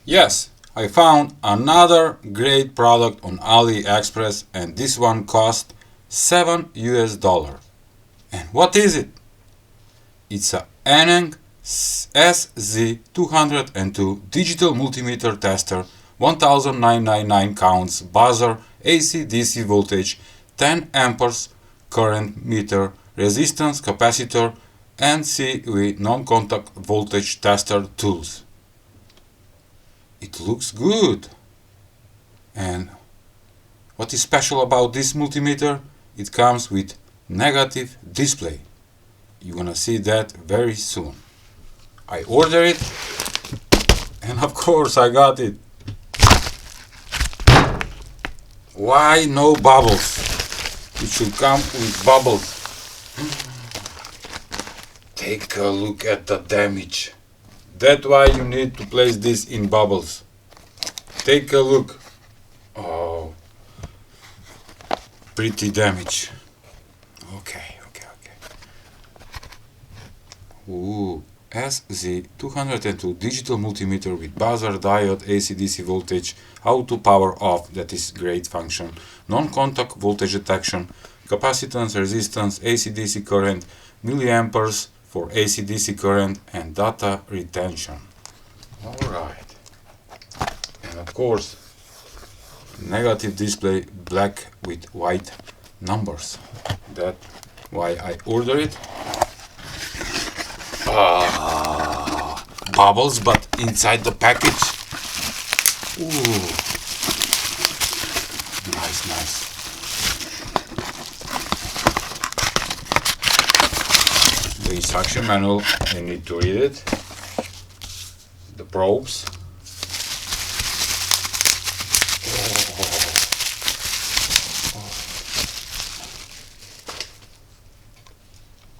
Yes, I found another great product on AliExpress, and this one cost $7 US. And what is it? It's a ANENG SZ202 digital multimeter tester, 1999 counts, buzzer, AC DC voltage, 10 amperes current meter, resistance, capacitor, and with non-contact voltage tester tools. It looks good. And what is special about this multimeter? It comes with negative display. You're gonna see that very soon. I ordered it, and of course I got it. Why no bubbles? It should come with bubbles. Take a look at the damage. That's why you need to place this in bubbles. Take a look. Oh, pretty damage. Okay. Ooh, SZ202 digital multimeter with buzzer, diode, AC/DC voltage, auto power off, that is great function, non-contact voltage detection, capacitance, resistance, AC/DC current, milliamperes for AC/DC current, and data retention. Alright. And of course, negative display, black with white numbers. That's why I ordered it. Bubbles, but inside the package. Ooh, nice. The instruction manual, you need to read it. The probes.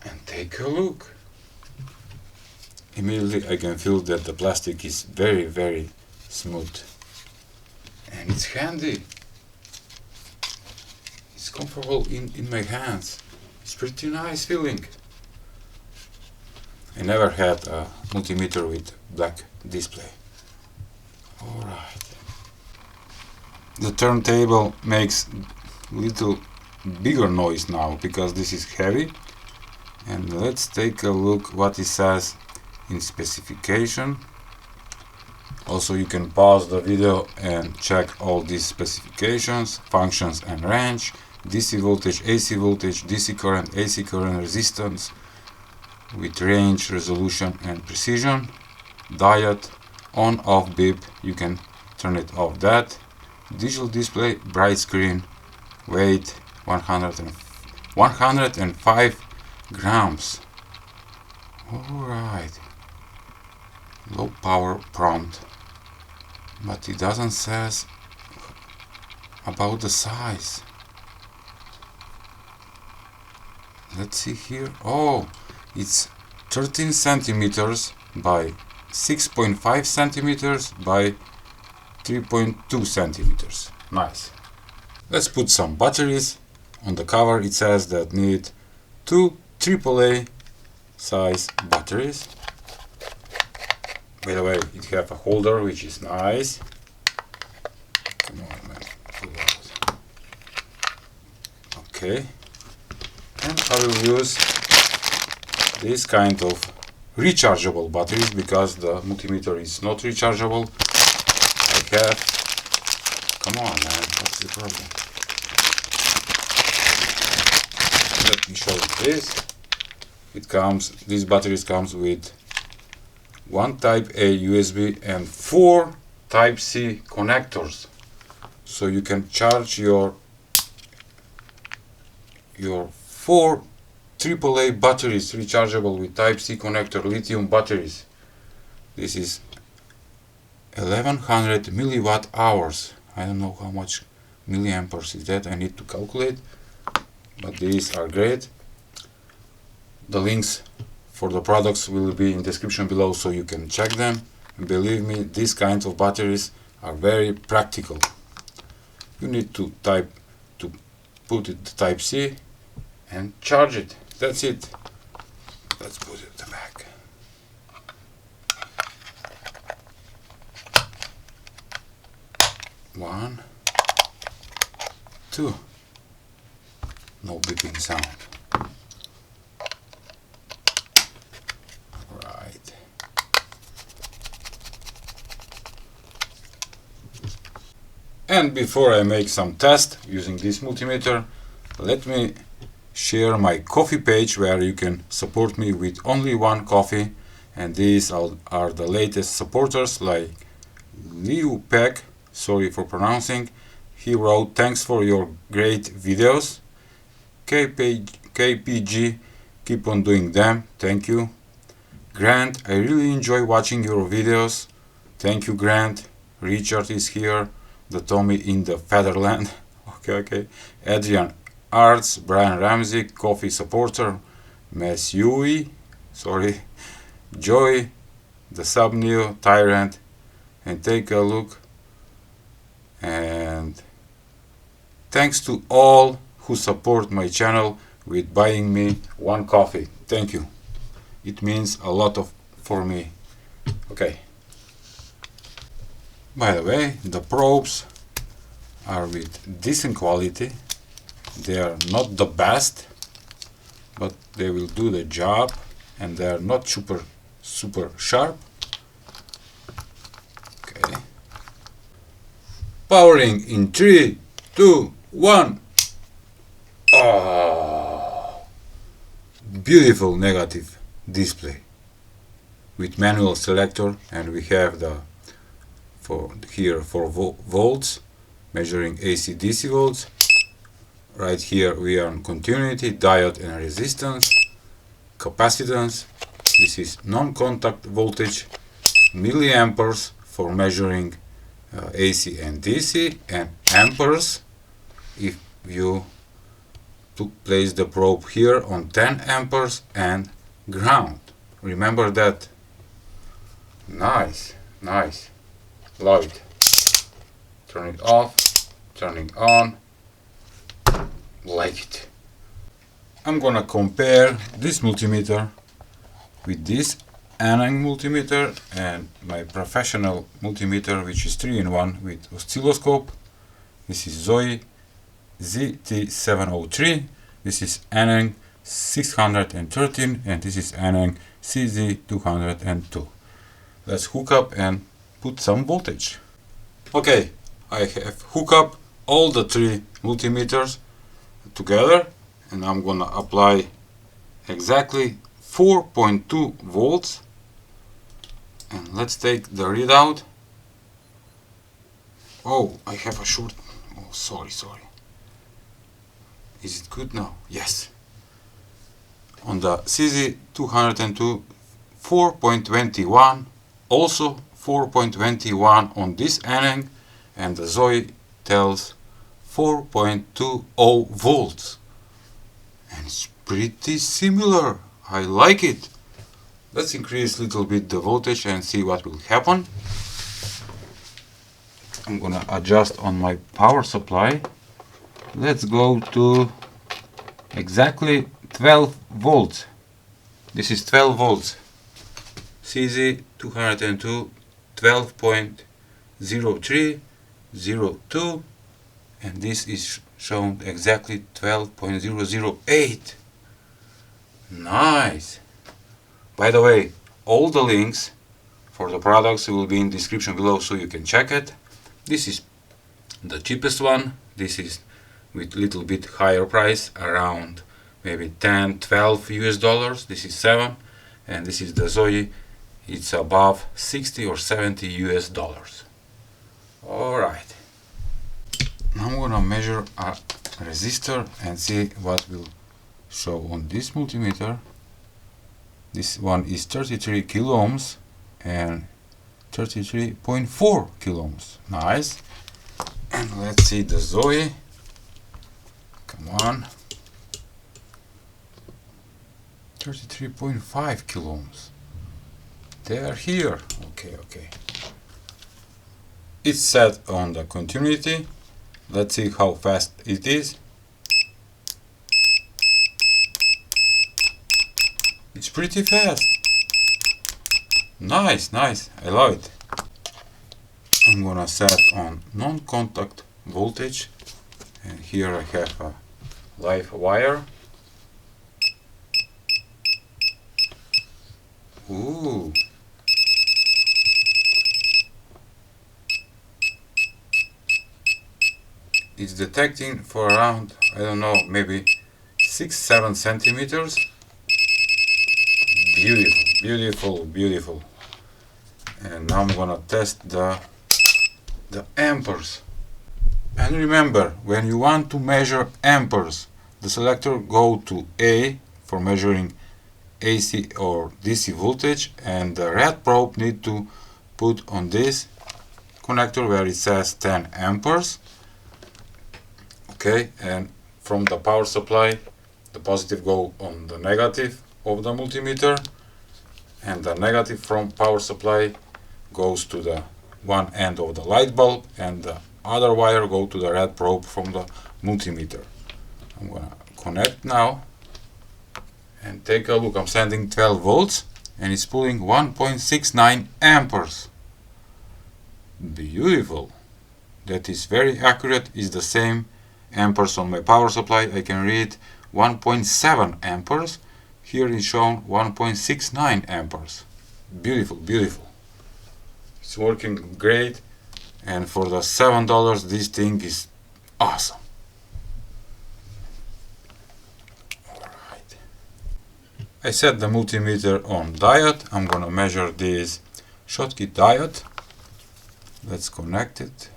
And take a look. Immediately I can feel that the plastic is very smooth, and it's handy. It's comfortable in my hands. It's pretty nice feeling. I never had a multimeter with black display. Alright. The turntable makes little bigger noise now because this is heavy. And let's take a look what it says in specification. Also, you can pause the video and check all these specifications, functions and range, DC voltage, AC voltage, DC current, AC current, resistance with range, resolution and precision, diode, on off beep, you can turn it off that, digital display, bright screen, weight 105 grams. Alright. Low power prompt, but it doesn't say about the size. Let's see here. Oh, it's 13 centimeters by 6.5 centimeters by 3.2 centimeters. Nice. Let's put some batteries. On the cover it says that need 2 AAA size batteries. By the way, it have a holder, which is nice. Come on, man. Pull out. Okay. And I will use this kind of rechargeable batteries because the multimeter is not rechargeable. I have. Come on, man. What's the problem? Let me show you this. These batteries comes with one Type A USB and 4 Type C connectors, so you can charge your 4 AAA batteries rechargeable with Type C connector lithium batteries. This is 1100 milliwatt hours. I don't know how much milliamperes is that. I need to calculate, but these are great. The links for the products will be in description below, so you can check them. And believe me, these kinds of batteries are very practical. You need to put it Type C and charge it. That's it. Let's put it back. 1, 2. No beeping sound. Right. And before I make some test using this multimeter, let me share my coffee page where you can support me with only one coffee. And these are the latest supporters like Liu Peck, sorry for pronouncing. He wrote, "Thanks for your great videos. KPG, keep on doing them. Thank you." Grant, "I really enjoy watching your videos." Thank you, Grant. Richard is here, the Tommy in the Featherland. Okay. Adrian Arts, Brian Ramsey, coffee supporter. ZOYI, sorry. Joy, the Subneo, Tyrant, and take a look. And thanks to all who support my channel with buying me one coffee. Thank you. It means a lot for me. Okay. By the way, the probes are with decent quality. They are not the best, but they will do the job, and they are not super sharp. Okay. Powering in 3, 2, 1. Oh, beautiful negative display with manual selector, and we have the for 4 volts measuring AC DC volts. Right here we are on continuity, diode and resistance, capacitance. This is non-contact voltage, milliamperes for measuring AC and DC, and amperes if you place the probe here on 10 amperes, and ground. Remember that. Nice. Love it. Turn it off, turning on. Like it. I'm gonna compare this multimeter with this ANENG multimeter and my professional multimeter, which is 3-in-1 with oscilloscope. This is ZOYI ZT703. This is ANENG 613, and this is ANENG SZ202. Let's hook up and put some voltage. Okay, I have hooked up all the 3 multimeters together, and I'm gonna apply exactly 4.2 volts, and let's take the readout. Oh, I have a short. Oh, sorry. Is it good now? Yes. On the CZ202, 4.21, also 4.21 on this ANENG, and the ZOYI tells 4.20 volts, and it's pretty similar. I like it. Let's increase a little bit the voltage and see what will happen. I'm gonna adjust on my power supply. Let's go to exactly 12 volts. This is 12 volts. CZ202 12.0302, and this is shown exactly 12.008. Nice. By the way, all the links for the products will be in the description below, so you can check it. This is the cheapest one. This is with little bit higher price, around maybe 10-12 US dollars. This is 7, and this is the ZOYI. It's above 60 or 70 US dollars. Alright, now I'm gonna measure a resistor and see what will show on this multimeter. This one is 33 kilo ohms and 33.4 kilo ohms. Nice. And let's see the ZOYI. Come on. 33.5 kilo ohms. They are here. Okay. It's set on the continuity. Let's see how fast it is. It's pretty fast. Nice. I love it. I'm gonna set on non-contact voltage, and here I have a live wire. Ooh. It's detecting for around, I don't know, maybe 6-7 centimeters. Beautiful, beautiful, beautiful. And now I'm gonna test the amperes. And remember, when you want to measure amperes, the selector go to A for measuring AC or DC voltage, and the red probe need to put on this connector where it says 10 amperes. Okay, and from the power supply, the positive go on the negative of the multimeter, and the negative from power supply goes to the one end of the light bulb, and the other wire go to the red probe from the multimeter. I'm gonna connect now and take a look. I'm sending 12 volts and it's pulling 1.69 amperes. Beautiful. That is very accurate. It's the same amperes on my power supply. I can read 1.7 amperes. Here is shown 1.69 amperes. Beautiful, beautiful. It's working great, and for the $7 this thing is awesome. Alright. I set the multimeter on diode. I'm gonna measure this Schottky diode. Let's connect it,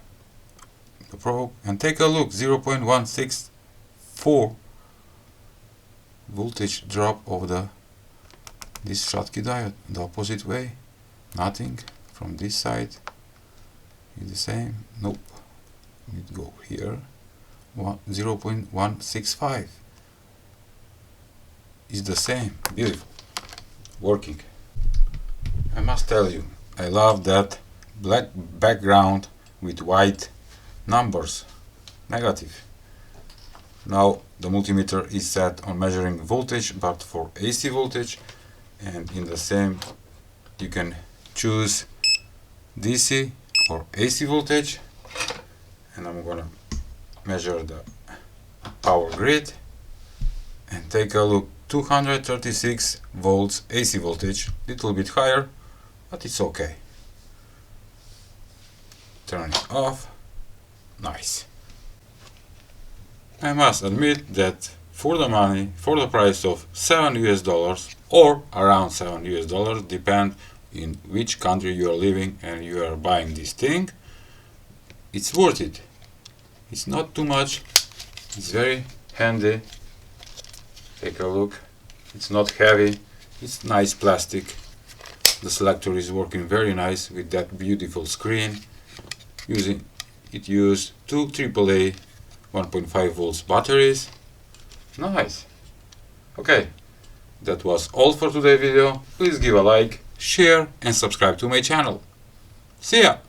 the probe, and take a look. 0.164 voltage drop of this Schottky diode. The opposite way, nothing. From this side is the same. Nope, need to go here. 0.165 is the same. Beautiful, working. I must tell you, I love that black background with white numbers, negative. Now the multimeter is set on measuring voltage, but for AC voltage, and in the same you can choose DC or AC voltage. And I'm gonna measure the power grid and take a look. 236 volts AC voltage, little bit higher, but it's okay. Turn it off. Nice. I must admit that for the money, for the price of $7 US or around $7 US, depend in which country you are living and you are buying this thing, it's worth it. It's not too much, it's very handy. Take a look. It's not heavy, it's nice plastic. The selector is working very nice with that beautiful screen. It used two AAA 1.5 volts batteries. Nice. Okay, that was all for today's video. Please give a like, share and subscribe to my channel. See ya!